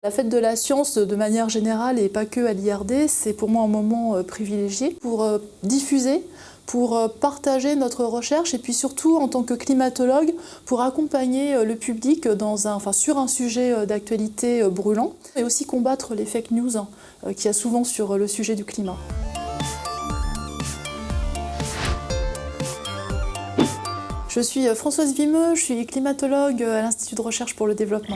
La fête de la science, de manière générale, et pas que à l'IRD, c'est pour moi un moment privilégié pour diffuser, pour partager notre recherche et puis surtout en tant que climatologue, pour accompagner le public sur un sujet d'actualité brûlant et aussi combattre les fake news qu'il y a souvent sur le sujet du climat. Je suis Françoise Vimeux, je suis climatologue à l'Institut de recherche pour le développement.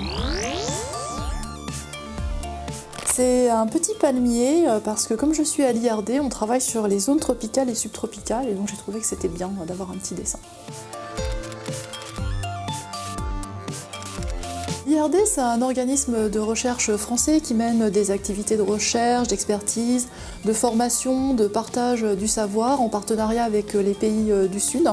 C'est un petit palmier parce que comme je suis à l'IRD, on travaille sur les zones tropicales et subtropicales et donc j'ai trouvé que c'était bien d'avoir un petit dessin. L'IRD, c'est un organisme de recherche français qui mène des activités de recherche, d'expertise, de formation, de partage du savoir en partenariat avec les pays du Sud.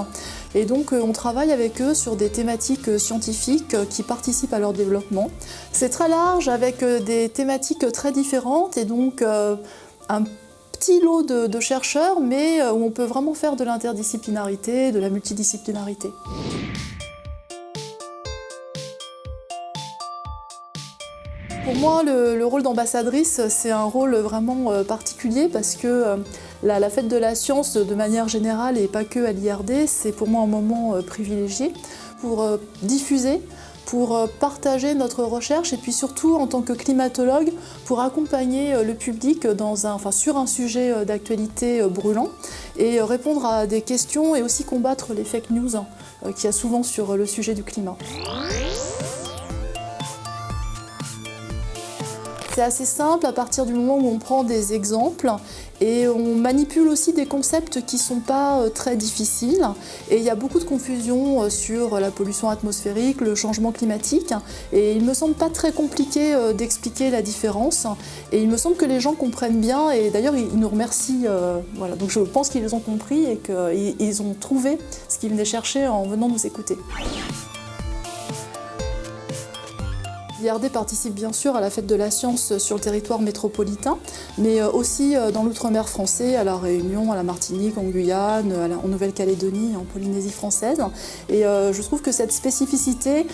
Et donc on travaille avec eux sur des thématiques scientifiques qui participent à leur développement. C'est très large avec des thématiques très différentes et donc un petit lot de chercheurs, mais où on peut vraiment faire de l'interdisciplinarité, de la multidisciplinarité. Pour moi, le rôle d'ambassadrice, c'est un rôle vraiment particulier parce que la fête de la science, de manière générale, et pas que à l'IRD, c'est pour moi un moment privilégié pour diffuser, pour partager notre recherche et puis surtout en tant que climatologue, pour accompagner le public sur un sujet d'actualité brûlant et répondre à des questions et aussi combattre les fake news qu'il y a souvent sur le sujet du climat. C'est assez simple à partir du moment où on prend des exemples et on manipule aussi des concepts qui ne sont pas très difficiles. Et il y a beaucoup de confusion sur la pollution atmosphérique, le changement climatique. Et il me semble pas très compliqué d'expliquer la différence. Et il me semble que les gens comprennent bien et d'ailleurs ils nous remercient. Voilà. Donc je pense qu'ils ont compris et qu'ils ont trouvé ce qu'ils venaient chercher en venant nous écouter. L'IRD participe bien sûr à la fête de la science sur le territoire métropolitain, mais aussi dans l'outre-mer français, à La Réunion, à la Martinique, en Guyane, en Nouvelle-Calédonie, en Polynésie française. Et je trouve que cette spécificité,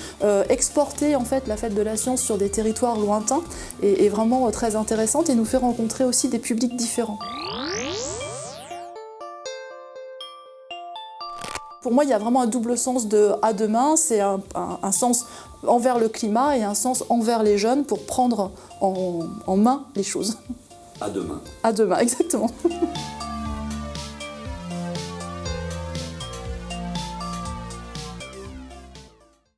exporter en fait la fête de la science sur des territoires lointains, est vraiment très intéressante et nous fait rencontrer aussi des publics différents. Pour moi, il y a vraiment un double sens de « à demain », c'est un sens envers le climat et un sens envers les jeunes pour prendre en main les choses. À demain. À demain, exactement.